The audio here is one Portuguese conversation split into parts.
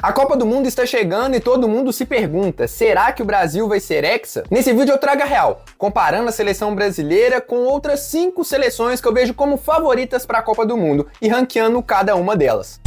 A Copa do Mundo está chegando e todo mundo se pergunta, será que o Brasil vai ser hexa? Nesse vídeo eu trago a real, comparando a seleção brasileira com outras 5 seleções que eu vejo como favoritas para a Copa do Mundo e ranqueando cada uma delas.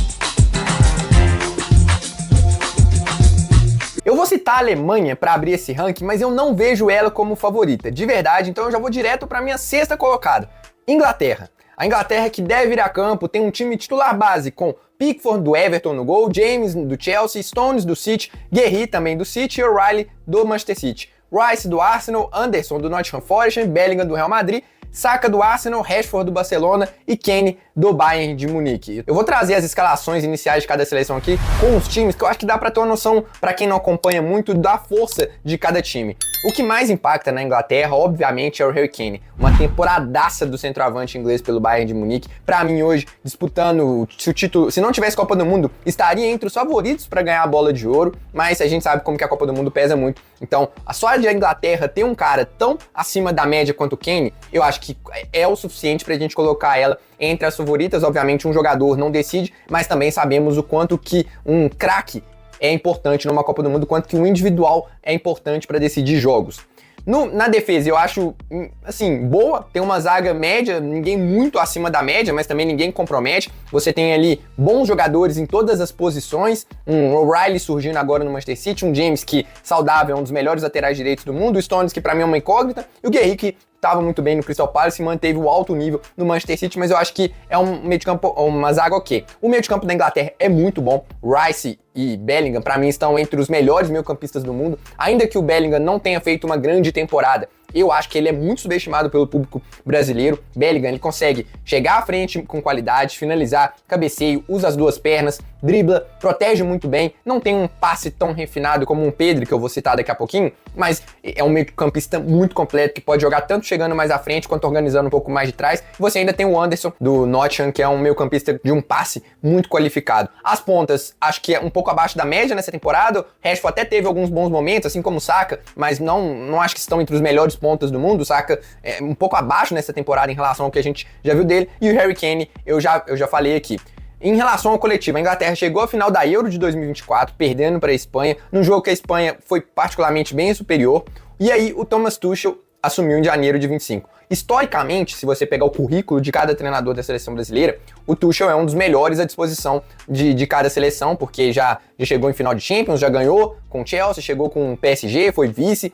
Eu vou citar a Alemanha para abrir esse ranking, mas eu não vejo ela como favorita, de verdade, então eu já vou direto para minha 6ª colocada, Inglaterra. A Inglaterra que deve ir a campo tem um time titular base com Pickford do Everton no gol, James do Chelsea, Stones do City, Guerri também do City e O'Reilly do Manchester City. Rice do Arsenal, Anderson do Nottingham Forest, Bellingham do Real Madrid, Saka do Arsenal, Rashford do Barcelona e Kane do Bayern de Munique. Eu vou trazer as escalações iniciais de cada seleção aqui com os times que eu acho que dá pra ter uma noção, pra quem não acompanha muito, da força de cada time. O que mais impacta na Inglaterra, obviamente, é o Harry Kane. Uma temporadaça do centroavante inglês pelo Bayern de Munique. Pra mim hoje, disputando o título, se não tivesse Copa do Mundo, estaria entre os favoritos pra ganhar a bola de ouro, mas a gente sabe como que a Copa do Mundo pesa muito. Então, a sorte da Inglaterra ter um cara tão acima da média quanto o Kane, eu acho que é o suficiente pra gente colocar ela entre as favoritas. Obviamente um jogador não decide, mas também sabemos o quanto que um craque é importante numa Copa do Mundo, quanto que um individual é importante para decidir jogos. Na defesa eu acho, assim, boa, tem uma zaga média, ninguém muito acima da média, mas também ninguém compromete. Você tem ali bons jogadores em todas as posições, um O'Reilly surgindo agora no Manchester City, um James que, saudável, é um dos melhores laterais direitos do mundo, o Stones que pra mim é uma incógnita, e o Guerri que estava muito bem no Crystal Palace e manteve o alto nível no Manchester City, mas eu acho que é um meio de campo, uma zaga ok. O meio de campo da Inglaterra é muito bom, Rice e Bellingham, para mim, estão entre os melhores meio-campistas do mundo, ainda que o Bellingham não tenha feito uma grande temporada. Eu acho que ele é muito subestimado pelo público brasileiro. Bellingham, ele consegue chegar à frente com qualidade, finalizar, cabeceio, usa as duas pernas, dribla, protege muito bem, não tem um passe tão refinado como um Pedri, que eu vou citar daqui a pouquinho, mas é um meio-campista muito completo, que pode jogar tanto chegando mais à frente, quanto organizando um pouco mais de trás. Você ainda tem o Anderson, do Nottingham, que é um meio-campista de um passe muito qualificado. As pontas, acho que é um pouco abaixo da média nessa temporada. O Rashford até teve alguns bons momentos, assim como o Saka, mas não acho que estão entre os melhores pontas do mundo. O Saka é um pouco abaixo nessa temporada em relação ao que a gente já viu dele. E o Harry Kane, eu já falei aqui. Em relação ao coletivo, a Inglaterra chegou à final da Euro de 2024, perdendo para a Espanha, num jogo que a Espanha foi particularmente bem superior. E aí o Thomas Tuchel assumiu em janeiro de 25. Historicamente, se você pegar o currículo de cada treinador da seleção brasileira, o Tuchel é um dos melhores à disposição de cada seleção, porque já chegou em final de Champions, já ganhou com o Chelsea, chegou com o PSG, foi vice,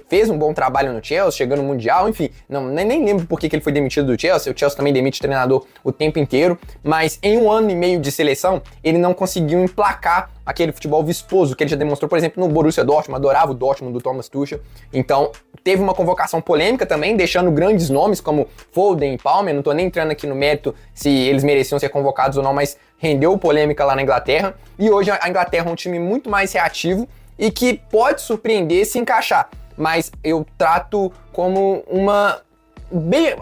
fez um bom trabalho no Chelsea, chegando no Mundial, enfim, nem lembro por que ele foi demitido do Chelsea. O Chelsea também demite treinador o tempo inteiro, mas em 1 ano e meio de seleção, ele não conseguiu emplacar aquele futebol vistoso que ele já demonstrou, por exemplo, no Borussia Dortmund. Adorava o Dortmund do Thomas Tuchel. Então, teve uma convocação polêmica também, deixando grandes nomes como Foden e Palmer. Não tô nem entrando aqui no mérito se eles mereciam ser convocados ou não, mas rendeu polêmica lá na Inglaterra. E hoje a Inglaterra é um time muito mais reativo e que pode surpreender se encaixar. Mas eu trato como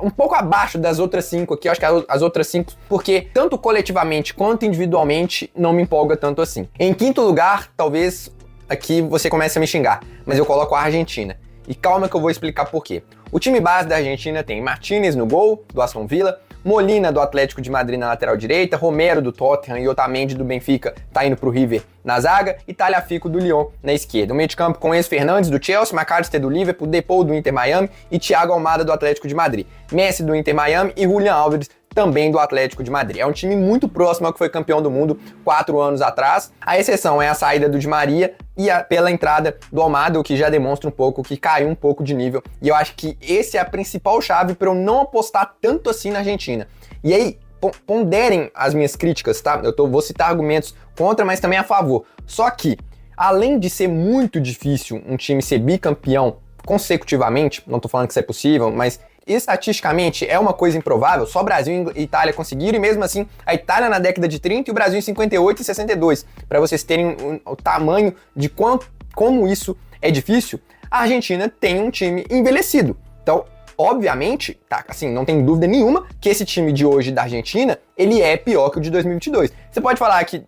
um pouco abaixo das outras 5 aqui, eu acho que as outras 5, porque tanto coletivamente quanto individualmente não me empolga tanto assim. Em 5º lugar, talvez aqui você comece a me xingar, mas eu coloco a Argentina. E calma que eu vou explicar por quê. O time base da Argentina tem Martínez no gol, do Aston Villa, Molina do Atlético de Madrid na lateral direita, Romero do Tottenham e Otamendi do Benfica tá indo pro River na zaga, e Tagliafico do Lyon na esquerda. O meio de campo com Enzo Fernandes do Chelsea, McAllister do Liverpool, Depou do Inter Miami e Thiago Almada do Atlético de Madrid. Messi do Inter Miami e Julián Álvares também do Atlético de Madrid. É um time muito próximo ao que foi campeão do mundo 4 anos atrás. A exceção é a saída do Di Maria e pela entrada do Almada, o que já demonstra um pouco que caiu um pouco de nível. E eu acho que esse é a principal chave para eu não apostar tanto assim na Argentina. E aí, ponderem as minhas críticas, tá? Vou citar argumentos contra, mas também a favor. Só que, além de ser muito difícil um time ser bicampeão consecutivamente, não tô falando que isso é possível, mas estatisticamente é uma coisa improvável. Só Brasil e Itália conseguiram, e mesmo assim a Itália na década de 30 e o Brasil em 58 e 62. Para vocês terem o tamanho de como isso é difícil, a Argentina tem um time envelhecido. Então, obviamente, tá, assim, não tem dúvida nenhuma que esse time de hoje da Argentina, ele é pior que o de 2022. Você pode falar que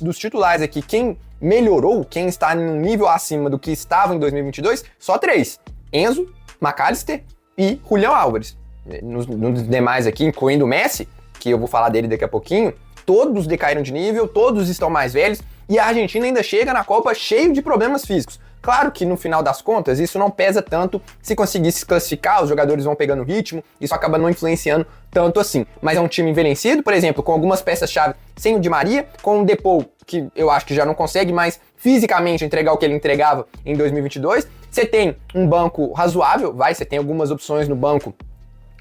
dos titulares aqui, quem melhorou, quem está em um nível acima do que estava em 2022, só 3. Enzo, McAllister e Julián Álvares. Nos demais aqui, incluindo o Messi, que eu vou falar dele daqui a pouquinho, todos decaíram de nível, todos estão mais velhos. e a Argentina ainda chega na Copa cheio de problemas físicos. Claro que no final das contas isso não pesa tanto, se conseguir se classificar, os jogadores vão pegando ritmo, isso acaba não influenciando tanto assim. Mas é um time envelhecido, por exemplo, com algumas peças-chave sem o Di Maria, com o Depou, que eu acho que já não consegue mais fisicamente entregar o que ele entregava em 2022. Você tem um banco razoável, você tem algumas opções no banco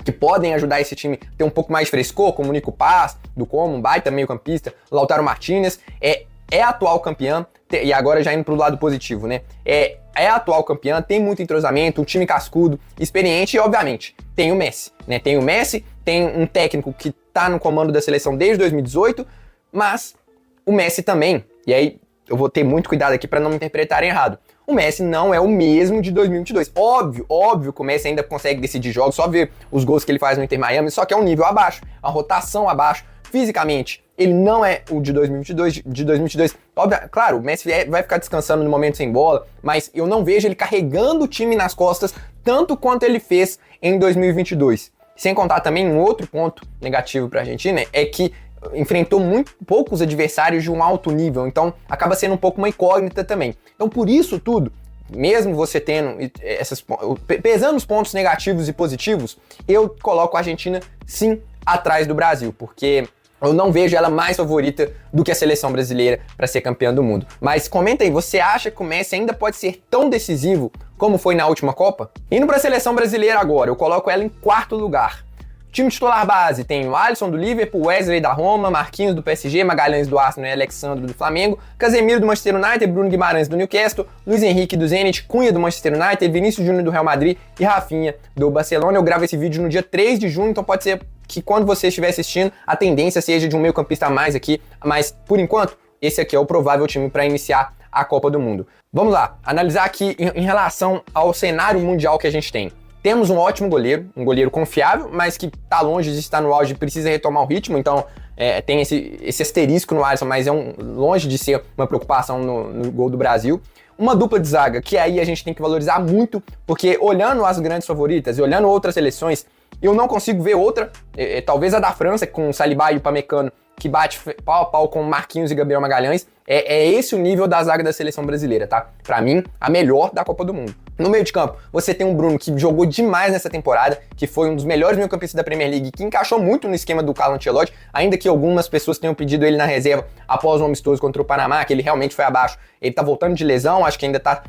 que podem ajudar esse time a ter um pouco mais de frescor, como o Nico Paz, do Como, um baita meio-campista, Lautaro Martinez, é atual campeã, e agora já indo pro lado positivo, né? É atual campeã, tem muito entrosamento, um time cascudo, experiente e, obviamente, tem o Messi, né? Tem o Messi, tem um técnico que tá no comando da seleção desde 2018, mas o Messi também, e aí eu vou ter muito cuidado aqui para não me interpretarem errado, o Messi não é o mesmo de 2022. Óbvio que o Messi ainda consegue decidir jogos, só ver os gols que ele faz no Inter Miami, só que é um nível abaixo, a rotação abaixo, fisicamente. Ele não é o de 2022. Óbvio, claro, o Messi vai ficar descansando no momento sem bola, mas eu não vejo ele carregando o time nas costas tanto quanto ele fez em 2022. Sem contar também um outro ponto negativo para a Argentina, é que enfrentou muito poucos adversários de um alto nível, então acaba sendo um pouco uma incógnita também. Então por isso tudo, mesmo você tendo pesando os pontos negativos e positivos, eu coloco a Argentina sim atrás do Brasil, porque eu não vejo ela mais favorita do que a seleção brasileira para ser campeã do mundo. Mas comenta aí, você acha que o Messi ainda pode ser tão decisivo como foi na última Copa? Indo para a seleção brasileira agora, eu coloco ela em quarto lugar. Time titular base tem o Alisson do Liverpool, Wesley da Roma, Marquinhos do PSG, Magalhães do Arsenal e Alexandro do Flamengo, Casemiro do Manchester United, Bruno Guimarães do Newcastle, Luiz Henrique do Zenit, Cunha do Manchester United, Vinícius Júnior do Real Madrid e Rafinha do Barcelona. Eu gravo esse vídeo no dia 3 de junho, então pode ser que quando você estiver assistindo, a tendência seja de um meio-campista a mais aqui, mas por enquanto, esse aqui é o provável time para iniciar a Copa do Mundo. Vamos lá, analisar aqui em relação ao cenário mundial que a gente tem. Temos um ótimo goleiro, um goleiro confiável, mas que tá longe de estar no auge e precisa retomar o ritmo, então tem esse asterisco no Alisson, mas longe de ser uma preocupação no gol do Brasil. Uma dupla de zaga, que aí a gente tem que valorizar muito, porque olhando as grandes favoritas e olhando outras seleções, eu não consigo ver outra, talvez a da França, com o Saliba e o Upamecano, que bate pau a pau com Marquinhos e Gabriel Magalhães. É esse o nível da zaga da seleção brasileira, tá? Pra mim, a melhor da Copa do Mundo. No meio de campo, você tem um Bruno que jogou demais nessa temporada, que foi um dos melhores meio-campistas da Premier League, que encaixou muito no esquema do Carlo Ancelotti, ainda que algumas pessoas tenham pedido ele na reserva após um amistoso contra o Panamá, que ele realmente foi abaixo. Ele tá voltando de lesão, acho que ainda tá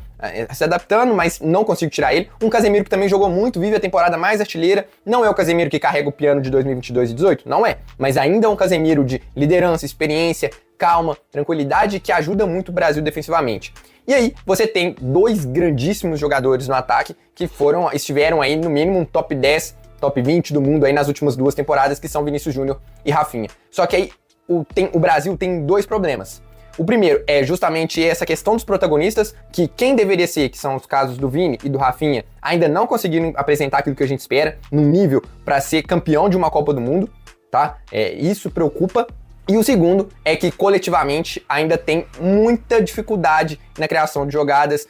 se adaptando, mas não consigo tirar ele. Um Casemiro que também jogou muito, vive a temporada mais artilheira. Não é o Casemiro que carrega o piano de 2022 e 2018, não é. Mas ainda é um Casemiro de liderança, experiência, calma, tranquilidade, que ajuda muito o Brasil defensivamente. E aí, você tem dois grandíssimos jogadores no ataque que estiveram aí no mínimo um top 10, top 20 do mundo aí nas últimas duas temporadas, que são Vinícius Júnior e Rafinha. Só que aí o Brasil tem dois problemas. O primeiro é justamente essa questão dos protagonistas, que quem deveria ser, que são os casos do Vini e do Rafinha, ainda não conseguiram apresentar aquilo que a gente espera, no nível para ser campeão de uma Copa do Mundo, tá? Isso preocupa. E o segundo é que coletivamente ainda tem muita dificuldade na criação de jogadas.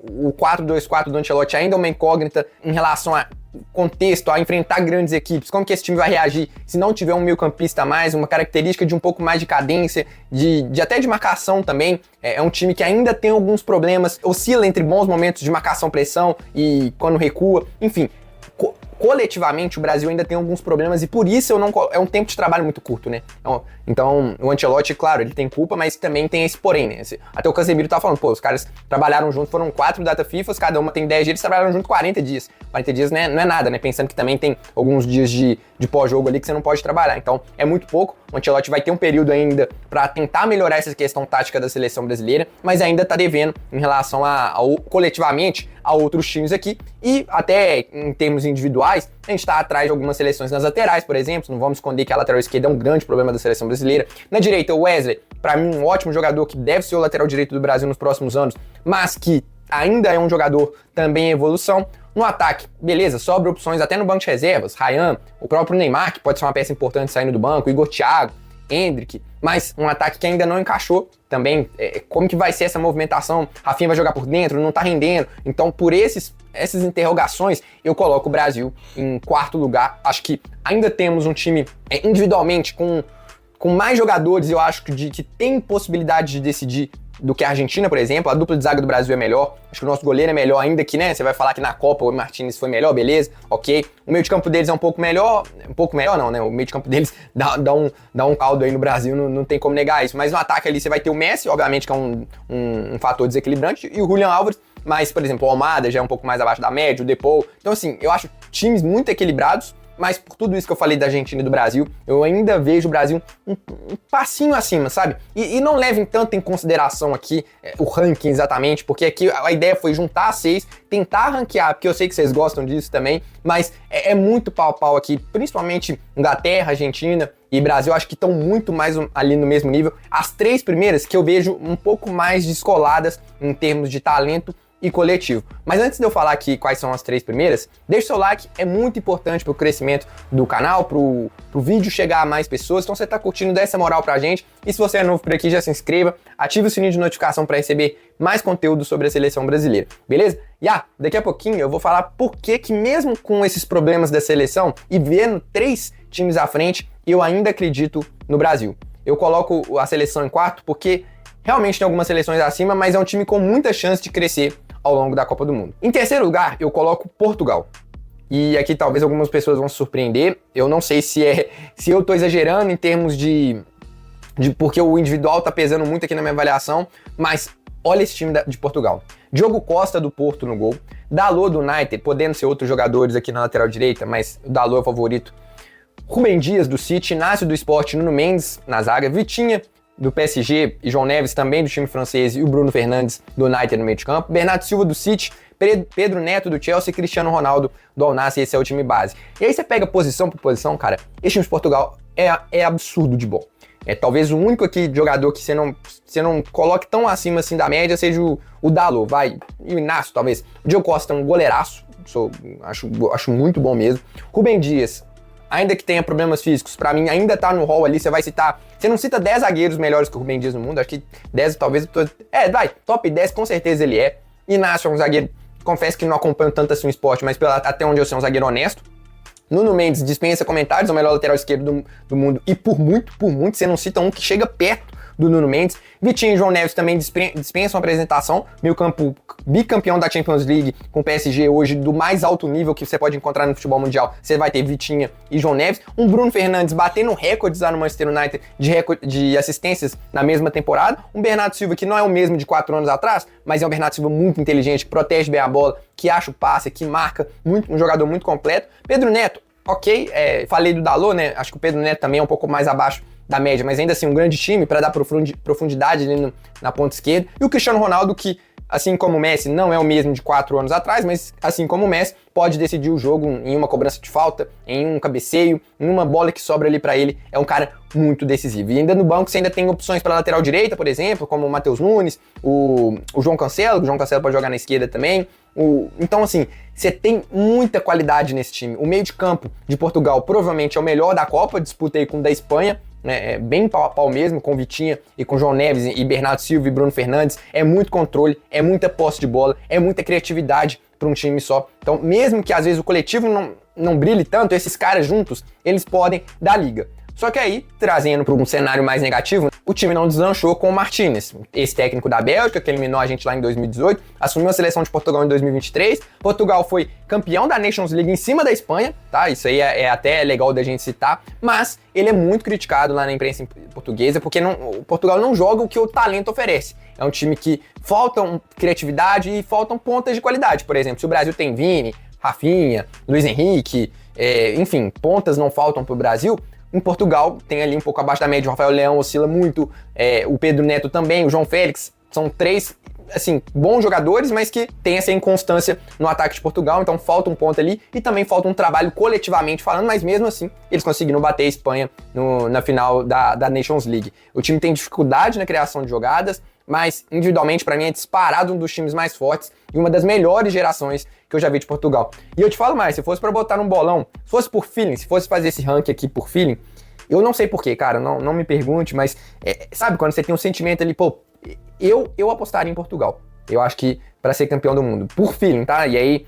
O 4-2-4 do Ancelotti ainda é uma incógnita em relação a contexto, a enfrentar grandes equipes. Como que esse time vai reagir se não tiver um meio-campista a mais, uma característica de um pouco mais de cadência, até de marcação também. É um time que ainda tem alguns problemas, oscila entre bons momentos de marcação-pressão e quando recua, enfim. Coletivamente o Brasil ainda tem alguns problemas e por isso é um tempo de trabalho muito curto, né? Então o Ancelotti, claro, ele tem culpa, mas também tem esse porém, né? Até o Casemiro tá falando, os caras trabalharam junto, foram 4 data FIFAs, cada uma tem 10 dias, eles trabalharam junto 40 dias. 40 dias não é nada, né? Pensando que também tem alguns dias de pós-jogo ali que você não pode trabalhar. Então é muito pouco, o Ancelotti vai ter um período ainda para tentar melhorar essa questão tática da seleção brasileira, mas ainda tá devendo em relação coletivamente a outros times aqui e até em termos individuais, a gente tá atrás de algumas seleções nas laterais, por exemplo, não vamos esconder que a lateral esquerda é um grande problema da seleção brasileira. Na direita, o Wesley, para mim um ótimo jogador que deve ser o lateral direito do Brasil nos próximos anos, mas que ainda é um jogador também em evolução. No ataque, beleza, sobra opções até no banco de reservas, Ryan, o próprio Neymar, que pode ser uma peça importante saindo do banco, Igor Thiago, Endrick, mas um ataque que ainda não encaixou também. Como que vai ser essa movimentação? Rafinha vai jogar por dentro, não tá rendendo. Então, por essas interrogações, eu coloco o Brasil em quarto lugar. Acho que ainda temos um time individualmente com com mais jogadores, eu acho que tem possibilidade de decidir do que a Argentina, por exemplo. A dupla de zaga do Brasil é melhor. Acho que o nosso goleiro é melhor, ainda que, né, você vai falar que na Copa o Martínez foi melhor, beleza, ok. O meio de campo deles é um pouco melhor não, né, o meio de campo deles dá um caldo aí no Brasil, não tem como negar isso. Mas no ataque ali você vai ter o Messi, obviamente que é um fator desequilibrante, e o Julián Álvares, mas, por exemplo, o Almada já é um pouco mais abaixo da média, o Depou. Então, assim, eu acho times muito equilibrados, mas por tudo isso que eu falei da Argentina e do Brasil, eu ainda vejo o Brasil um passinho acima, sabe? E não levem tanto em consideração aqui o ranking exatamente, porque aqui a ideia foi juntar 6, tentar ranquear, porque eu sei que vocês gostam disso também, mas é muito pau a pau aqui, principalmente Inglaterra, Argentina e Brasil, acho que estão muito mais ali no mesmo nível. As 3 primeiras que eu vejo um pouco mais descoladas em termos de talento e coletivo. Mas antes de eu falar aqui quais são as 3 primeiras, deixa o seu like, é muito importante pro crescimento do canal, pro vídeo chegar a mais pessoas. Então você tá curtindo, dá essa moral pra gente. E se você é novo por aqui, já se inscreva, ative o sininho de notificação para receber mais conteúdo sobre a seleção brasileira, beleza? E daqui a pouquinho eu vou falar por que mesmo com esses problemas da seleção e vendo 3 times à frente, eu ainda acredito no Brasil. Eu coloco a seleção em quarto porque realmente tem algumas seleções acima, mas é um time com muita chance de crescer ao longo da Copa do Mundo. Em terceiro lugar, eu coloco Portugal. E aqui talvez algumas pessoas vão se surpreender. Eu não sei se eu tô exagerando em termos de porque o individual tá pesando muito aqui na minha avaliação, mas olha esse time de Portugal. Diogo Costa do Porto no gol, Dalot do United, podendo ser outros jogadores aqui na lateral direita, mas o Dalot é o favorito. Rubem Dias do City, Inácio do Sport, Nuno Mendes na zaga, Vitinha do PSG e João Neves também do time francês e o Bruno Fernandes do United no meio de campo, Bernardo Silva do City, Pedro Neto do Chelsea e Cristiano Ronaldo do Al Nassr, esse é o time base. E aí você pega posição por posição, cara, esse time de Portugal é absurdo de bom. É talvez o único aqui jogador que você não coloque tão acima assim da média seja o Dalot, vai, e o Inácio talvez. O Diogo Costa é um goleiraço, acho muito bom mesmo. Rubem Dias, ainda que tenha problemas físicos, pra mim ainda tá no hall ali, você não cita 10 zagueiros melhores que o Rubem Dias no mundo, acho que 10 talvez, top 10 com certeza ele é. Inácio é um zagueiro, confesso que não acompanho tanto assim o esporte, mas até onde eu sei é um zagueiro honesto. Nuno Mendes dispensa comentários, é o melhor lateral esquerdo do mundo, e por muito, você não cita um que chega perto do Nuno Mendes. Vitinho e João Neves também dispensam a apresentação. Meio campo bicampeão da Champions League com o PSG hoje, do mais alto nível que você pode encontrar no futebol mundial. Você vai ter Vitinha e João Neves. Um Bruno Fernandes batendo recordes lá no Manchester United de assistências na mesma temporada. Um Bernardo Silva que não é o mesmo de 4 anos atrás, mas é um Bernardo Silva muito inteligente, que protege bem a bola, que acha o passe, que marca, um jogador muito completo. Pedro Neto, ok, falei do Dalot, né? Acho que o Pedro Neto também é um pouco mais abaixo da média, mas ainda assim um grande time para dar profundidade ali na ponta esquerda. E o Cristiano Ronaldo, que assim como o Messi não é o mesmo de 4 anos atrás, mas assim como o Messi pode decidir o jogo em uma cobrança de falta, em um cabeceio, em uma bola que sobra ali para ele. É um cara muito decisivo. E ainda no banco você ainda tem opções para lateral direita, por exemplo, como o Matheus Nunes, o João Cancelo. O João Cancelo pode jogar na esquerda também. Então, assim, você tem muita qualidade nesse time. O meio de campo de Portugal provavelmente é o melhor da Copa, disputa aí com o da Espanha, né? É bem pau a pau mesmo, com Vitinha e com João Neves e Bernardo Silva e Bruno Fernandes. É muito controle, é muita posse de bola, é muita criatividade para um time só. Então, mesmo que às vezes o coletivo não brilhe tanto, esses caras juntos, eles podem dar liga. Só que aí, trazendo para um cenário mais negativo, o time não deslanchou com o Martínez, esse técnico da Bélgica, que eliminou a gente lá em 2018, assumiu a seleção de Portugal em 2023. Portugal foi campeão da Nations League em cima da Espanha, tá? Isso aí é até legal da gente citar, mas ele é muito criticado lá na imprensa portuguesa, porque o Portugal não joga o que o talento oferece. É um time que faltam criatividade e faltam pontas de qualidade. Por exemplo, se o Brasil tem Vini, Rafinha, Luiz Henrique, enfim, pontas não faltam pro Brasil. Em Portugal, tem ali um pouco abaixo da média, o Rafael Leão oscila muito, o Pedro Neto também, o João Félix, são 3, assim, bons jogadores, mas que tem essa inconstância no ataque de Portugal, então falta um ponto ali, e também falta um trabalho coletivamente falando, mas mesmo assim, eles conseguiram bater a Espanha na final da Nations League. O time tem dificuldade na criação de jogadas, mas individualmente, para mim, é disparado um dos times mais fortes e uma das melhores gerações que eu já vi de Portugal. E eu te falo mais, se fosse para botar num bolão, se fosse por feeling, se fosse fazer esse ranking aqui por feeling, eu não sei porquê, cara, não me pergunte, mas sabe quando você tem um sentimento ali, pô, eu apostaria em Portugal. Eu acho que para ser campeão do mundo, por feeling, tá? E aí,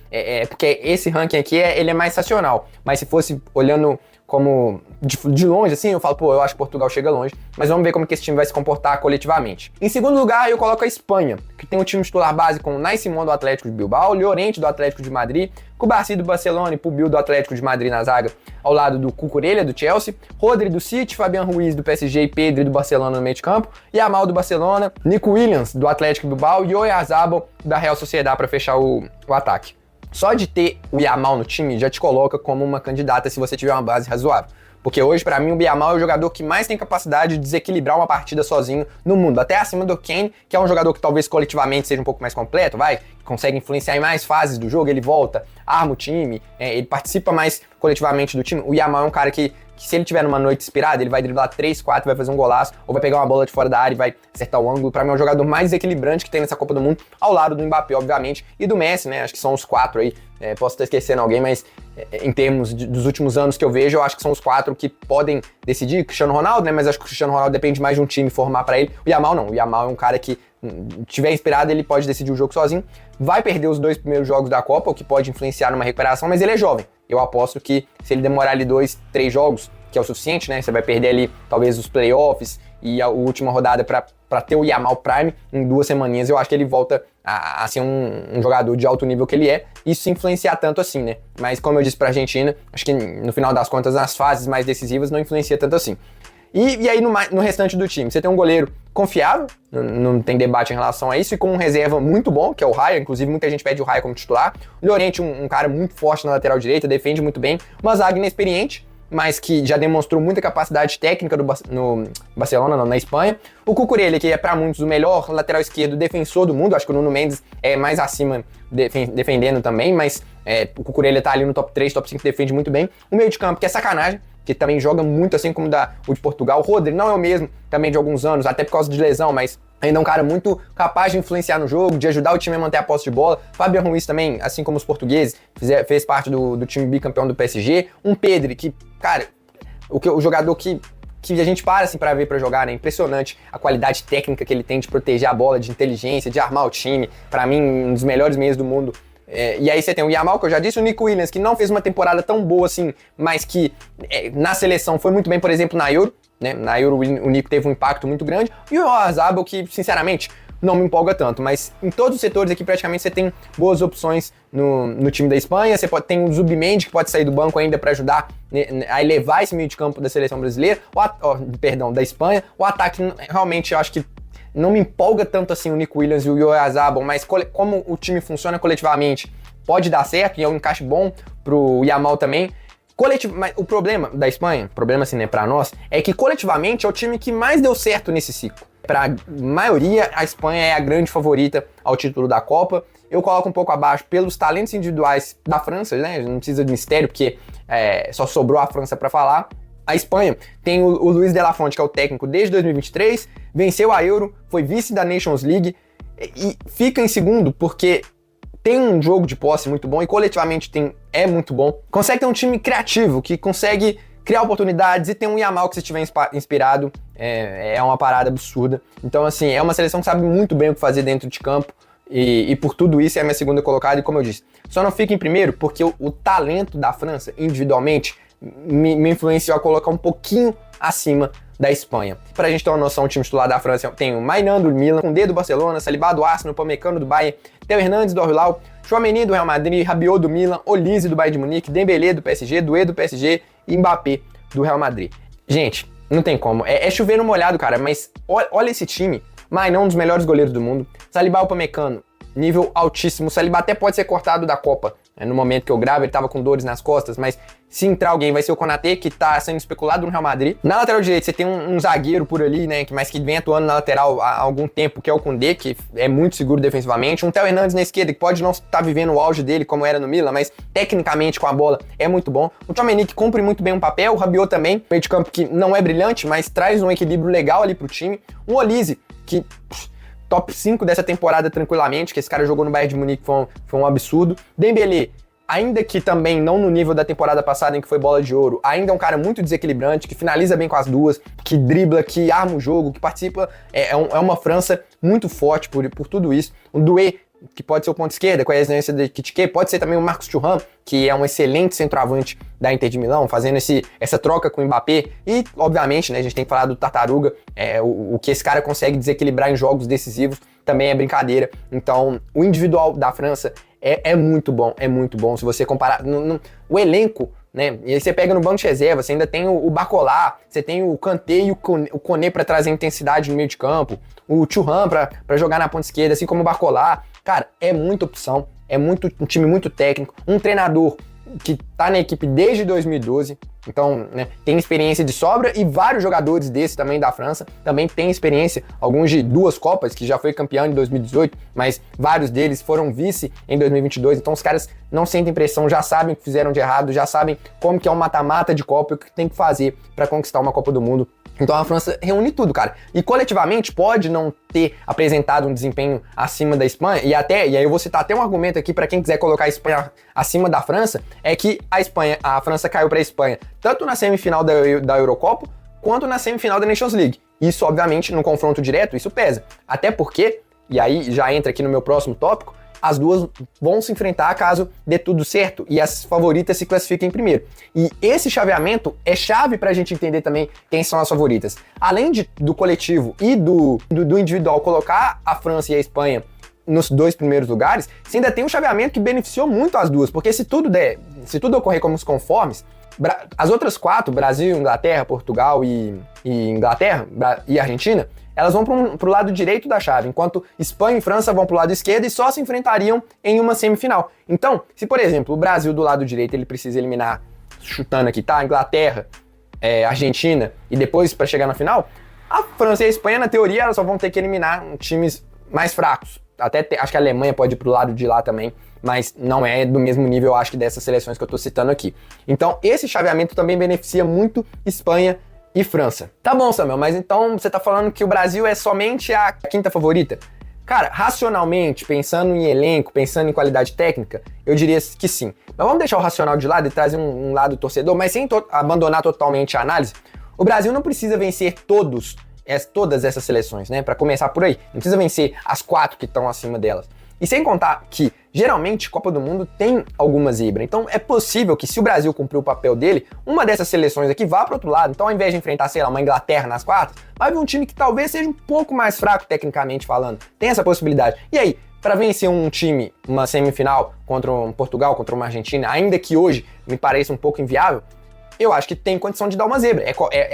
porque esse ranking aqui, ele é mais racional, mas se fosse olhando como de longe, assim, eu falo, pô, eu acho que Portugal chega longe, mas vamos ver como que esse time vai se comportar coletivamente. Em segundo lugar, eu coloco a Espanha, que tem um time titular base com Unai Simón do Atlético de Bilbao, Llorente do Atlético de Madrid, Cubarsí do Barcelona e Pubil do Atlético de Madrid na zaga, ao lado do Cucurella do Chelsea, Rodri do City, Fabian Ruiz do PSG e Pedri do Barcelona no meio de campo, Yamal do Barcelona, Nico Williams do Atlético de Bilbao e Oyarzabal da Real Sociedad para fechar o ataque. Só de ter o Yamal no time já te coloca como uma candidata se você tiver uma base razoável. Porque hoje, pra mim, o Yamal é o jogador que mais tem capacidade de desequilibrar uma partida sozinho no mundo. Até acima do Kane, que é um jogador que talvez coletivamente seja um pouco mais completo, consegue influenciar em mais fases do jogo, ele volta, arma o time, ele participa mais coletivamente do time. O Yamal é um cara que se ele tiver numa noite inspirada, ele vai driblar 3, 4, vai fazer um golaço, ou vai pegar uma bola de fora da área e vai acertar o ângulo. Pra mim é o jogador mais desequilibrante que tem nessa Copa do Mundo, ao lado do Mbappé, obviamente, e do Messi, né? Acho que são os 4 aí. Posso estar esquecendo alguém, mas em termos dos últimos anos que eu vejo, eu acho que são os 4 que podem decidir. Cristiano Ronaldo, né? Mas acho que o Cristiano Ronaldo depende mais de um time formar pra ele. O Yamal não. O Yamal é um cara que, tiver inspirado, ele pode decidir o jogo sozinho. Vai perder os 2 primeiros jogos da Copa, o que pode influenciar numa recuperação, mas ele é jovem. Eu aposto que se ele demorar ali 2, 3 jogos, que é o suficiente, né? Você vai perder ali talvez os playoffs e a última rodada para ter o Yamal Prime em 2 semaninhas. Eu acho que ele volta a ser um jogador de alto nível que ele é. Isso se influenciar tanto assim, né? Mas como eu disse pra Argentina, acho que no final das contas, nas fases mais decisivas, não influencia tanto assim. E aí no restante do time, você tem um goleiro confiável, não tem debate em relação a isso, e com um reserva muito bom, que é o Raya, inclusive muita gente pede o Raya como titular. O Llorente, um cara muito forte na lateral direita, defende muito bem, uma zaga inexperiente, mas que já demonstrou muita capacidade técnica no Barcelona, não, na Espanha. O Cucurella, que é para muitos o melhor lateral esquerdo defensor do mundo, acho que o Nuno Mendes é mais acima defendendo também, mas o Cucurella tá ali no top 3, top 5, defende muito bem. O meio de campo, que é sacanagem, que também joga muito assim como o de Portugal. O Rodri não é o mesmo também de alguns anos, até por causa de lesão, mas ainda é um cara muito capaz de influenciar no jogo, de ajudar o time a manter a posse de bola. Fabian Ruiz também, assim como os portugueses, fez parte do time bicampeão do PSG. Um Pedri que, cara, o jogador que a gente para assim pra ver pra jogar, né? Impressionante a qualidade técnica que ele tem de proteger a bola, de inteligência, de armar o time. Pra mim, um dos melhores meios do mundo. E aí você tem o Yamal, que eu já disse, o Nico Williams, que não fez uma temporada tão boa assim, mas que na seleção foi muito bem, por exemplo, na Euro, né? Na Euro o Nico teve um impacto muito grande. E o Oyarzabal, que, sinceramente, não me empolga tanto, mas em todos os setores aqui praticamente você tem boas opções no time da Espanha. Você tem o Zubimendi, que pode sair do banco ainda para ajudar a elevar esse meio de campo da seleção brasileira, da Espanha. O ataque realmente eu acho que não me empolga tanto assim o Nico Williams e o Oyarzabal, mas como o time funciona coletivamente, pode dar certo e é um encaixe bom pro Yamal também. Mas o problema da Espanha, problema assim, né, pra nós, é que coletivamente é o time que mais deu certo nesse ciclo. Pra maioria, a Espanha é a grande favorita ao título da Copa. Eu coloco um pouco abaixo pelos talentos individuais da França, né? Não precisa de mistério, porque só sobrou a França pra falar. A Espanha tem o Luis de la Fuente, que é o técnico desde 2023, venceu a Euro, foi vice da Nations League e fica em segundo porque tem um jogo de posse muito bom e coletivamente é muito bom. Consegue ter um time criativo, que consegue criar oportunidades, e tem um Yamal que, se estiver inspirado, é uma parada absurda. Então, assim, é uma seleção que sabe muito bem o que fazer dentro de campo, e por tudo isso é a minha segunda colocada, e como eu disse, só não fica em primeiro porque o talento da França, individualmente, me influenciou a colocar um pouquinho acima da Espanha. Pra gente ter uma noção, o time titular da França tem o Maignan do Milan, Koundé do Barcelona, Saliba do Arsenal, Upamecano do Bayern, Theo Hernandes do Al-Hilal, Tchouaméni do Real Madrid, Rabiot do Milan, Olise do Bayern de Munique, Dembélé do PSG, Doué do PSG e Mbappé do Real Madrid. Gente, não tem como. É chover no molhado, cara, mas olha esse time. Maignan, um dos melhores goleiros do mundo. Saliba, Upamecano, nível altíssimo. Saliba até pode ser cortado da Copa. No momento que eu gravo, ele tava com dores nas costas, mas se entrar alguém, vai ser o Konaté, que tá sendo especulado no Real Madrid. Na lateral direita, você tem um zagueiro por ali, né, mas que vem atuando na lateral há algum tempo, que é o Koundé, que é muito seguro defensivamente. Um Theo Hernandes na esquerda, que pode não estar vivendo o auge dele, como era no Milan, mas tecnicamente com a bola é muito bom. O Tchouaméni, que cumpre muito bem um papel. O Rabiot também, meio de campo que não é brilhante, mas traz um equilíbrio legal ali pro time. Um Olise, que top 5 dessa temporada tranquilamente, que esse cara jogou no Bayern de Munique, foi um absurdo. Dembélé, ainda que também não no nível da temporada passada em que foi bola de ouro, ainda é um cara muito desequilibrante, que finaliza bem com as duas, que dribla, que arma o jogo, que participa. É uma França muito forte por tudo isso. O Doué que pode ser o ponto esquerda, com a excelência de Ekitike, pode ser também o Marcos Thuram, que é um excelente centroavante da Inter de Milão, fazendo essa troca com o Mbappé, e obviamente, né, a gente tem que falar do Tartaruga, o que esse cara consegue desequilibrar em jogos decisivos também é brincadeira. Então, o individual da França é muito bom, se você comparar, o elenco, né, e aí você pega no banco de reserva, você ainda tem o Barcola, você tem o Kanté e o Koné para trazer intensidade no meio de campo, o Thuram para jogar na ponta esquerda, assim como o Barcola. Cara, é muita opção, um time muito técnico, um treinador que tá na equipe desde 2012, então, né, tem experiência de sobra, e vários jogadores desses também da França também têm experiência, alguns de 2 Copas, que já foi campeão em 2018, mas vários deles foram vice em 2022, então os caras não sentem pressão, já sabem o que fizeram de errado, já sabem como que é um mata-mata de Copa e o que tem que fazer para conquistar uma Copa do Mundo. Então a França reúne tudo, cara. E coletivamente pode não ter apresentado um desempenho acima da Espanha, e aí eu vou citar até um argumento aqui para quem quiser colocar a Espanha acima da França, é que a França caiu para a Espanha tanto na semifinal da Eurocopa, quanto na semifinal da Nations League. Isso, obviamente, no confronto direto, isso pesa. Até porque, e aí já entra aqui no meu próximo tópico, as duas vão se enfrentar caso dê tudo certo e as favoritas se classifiquem primeiro. E esse chaveamento é chave pra gente entender também quem são as favoritas. Além do coletivo e do individual colocar a França e a Espanha nos 2 primeiros lugares, você ainda tem um chaveamento que beneficiou muito as duas, porque se tudo ocorrer como os conformes, as outras 4, Brasil, Inglaterra, Portugal e Argentina, elas vão pro lado direito da chave, enquanto Espanha e França vão pro lado esquerdo e só se enfrentariam em uma semifinal. Então, se por exemplo, o Brasil do lado direito ele precisa eliminar, chutando aqui, tá? Inglaterra, Argentina, e depois para chegar na final, a França e a Espanha, na teoria, elas só vão ter que eliminar times mais fracos. Acho que a Alemanha pode ir pro lado de lá também, mas não é do mesmo nível, acho que dessas seleções que eu tô citando aqui. Então, esse chaveamento também beneficia muito Espanha e França. Tá bom, Samuel, mas então você tá falando que o Brasil é somente a 5ª favorita? Cara, racionalmente, pensando em elenco, pensando em qualidade técnica, eu diria que sim. Mas vamos deixar o racional de lado e trazer um lado torcedor, mas sem abandonar totalmente a análise. O Brasil não precisa vencer todas essas seleções, né? Pra começar por aí. Não precisa vencer as 4 que estão acima delas. E sem contar que, geralmente, Copa do Mundo tem alguma zebra. Então é possível que, se o Brasil cumprir o papel dele, uma dessas seleções aqui vá para outro lado. Então, ao invés de enfrentar, sei lá, uma Inglaterra nas 4, vai vir um time que talvez seja um pouco mais fraco tecnicamente falando. Tem essa possibilidade. E aí, para vencer um time, uma semifinal contra um Portugal, contra uma Argentina, ainda que hoje me pareça um pouco inviável, eu acho que tem condição de dar uma zebra.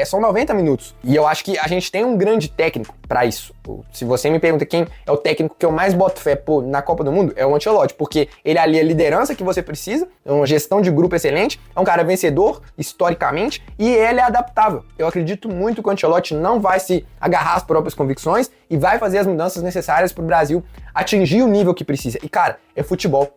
São 90 minutos. E eu acho que a gente tem um grande técnico pra isso. Se você me pergunta quem é o técnico que eu mais boto fé na Copa do Mundo, é o Ancelotti, porque ele ali é a liderança que você precisa, é uma gestão de grupo excelente, é um cara vencedor, historicamente, e ele é adaptável. Eu acredito muito que o Ancelotti não vai se agarrar às próprias convicções e vai fazer as mudanças necessárias pro Brasil atingir o nível que precisa. E, cara, é futebol,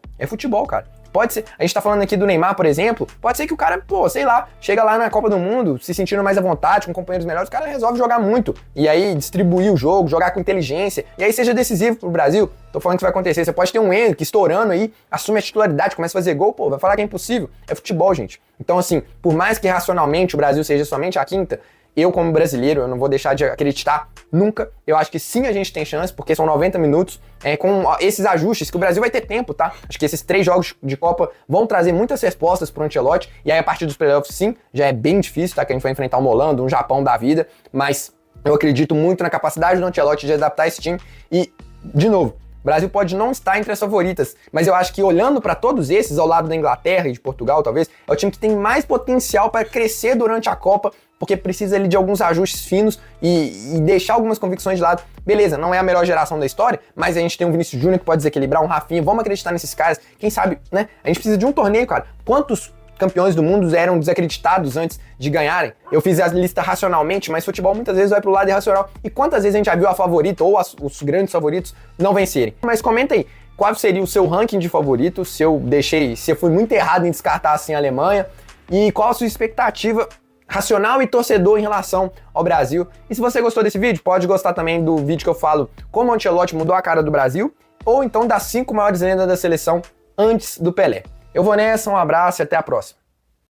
cara. Pode ser, a gente tá falando aqui do Neymar, por exemplo, pode ser que o cara, sei lá, chega lá na Copa do Mundo, se sentindo mais à vontade, com companheiros melhores, o cara resolve jogar muito, e aí distribuir o jogo, jogar com inteligência, e aí seja decisivo pro Brasil. Tô falando que vai acontecer, você pode ter um Henrique estourando aí, assume a titularidade, começa a fazer gol, vai falar que é impossível, é futebol, gente. Então assim, por mais que racionalmente o Brasil seja somente a 5ª, eu, como brasileiro, eu não vou deixar de acreditar nunca. Eu acho que sim, a gente tem chance, porque são 90 minutos com esses ajustes, que o Brasil vai ter tempo, tá? Acho que esses 3 jogos de Copa vão trazer muitas respostas pro Ancelotti, e aí a partir dos playoffs, sim, já é bem difícil, tá? Que a gente vai enfrentar uma Holanda, um Japão da vida, mas eu acredito muito na capacidade do Ancelotti de adaptar esse time e, de novo, o Brasil pode não estar entre as favoritas, mas eu acho que olhando para todos esses, ao lado da Inglaterra e de Portugal, talvez, é o time que tem mais potencial para crescer durante a Copa, porque precisa ali de alguns ajustes finos e deixar algumas convicções de lado. Beleza, não é a melhor geração da história, mas a gente tem um Vinícius Júnior que pode desequilibrar, um Rafinha, vamos acreditar nesses caras. Quem sabe, né? A gente precisa de um torneio, cara. Quantos campeões do mundo eram desacreditados antes de ganharem? Eu fiz a lista racionalmente, mas futebol muitas vezes vai pro lado irracional. E quantas vezes a gente já viu a favorita ou os grandes favoritos não vencerem? Mas comenta aí, qual seria o seu ranking de favoritos? Se eu fui muito errado em descartar assim a Alemanha, e qual a sua expectativa racional e torcedor em relação ao Brasil? E se você gostou desse vídeo, pode gostar também do vídeo que eu falo como o Ancelotti mudou a cara do Brasil, ou então das 5 maiores lendas da seleção antes do Pelé. Eu vou nessa, um abraço e até a próxima.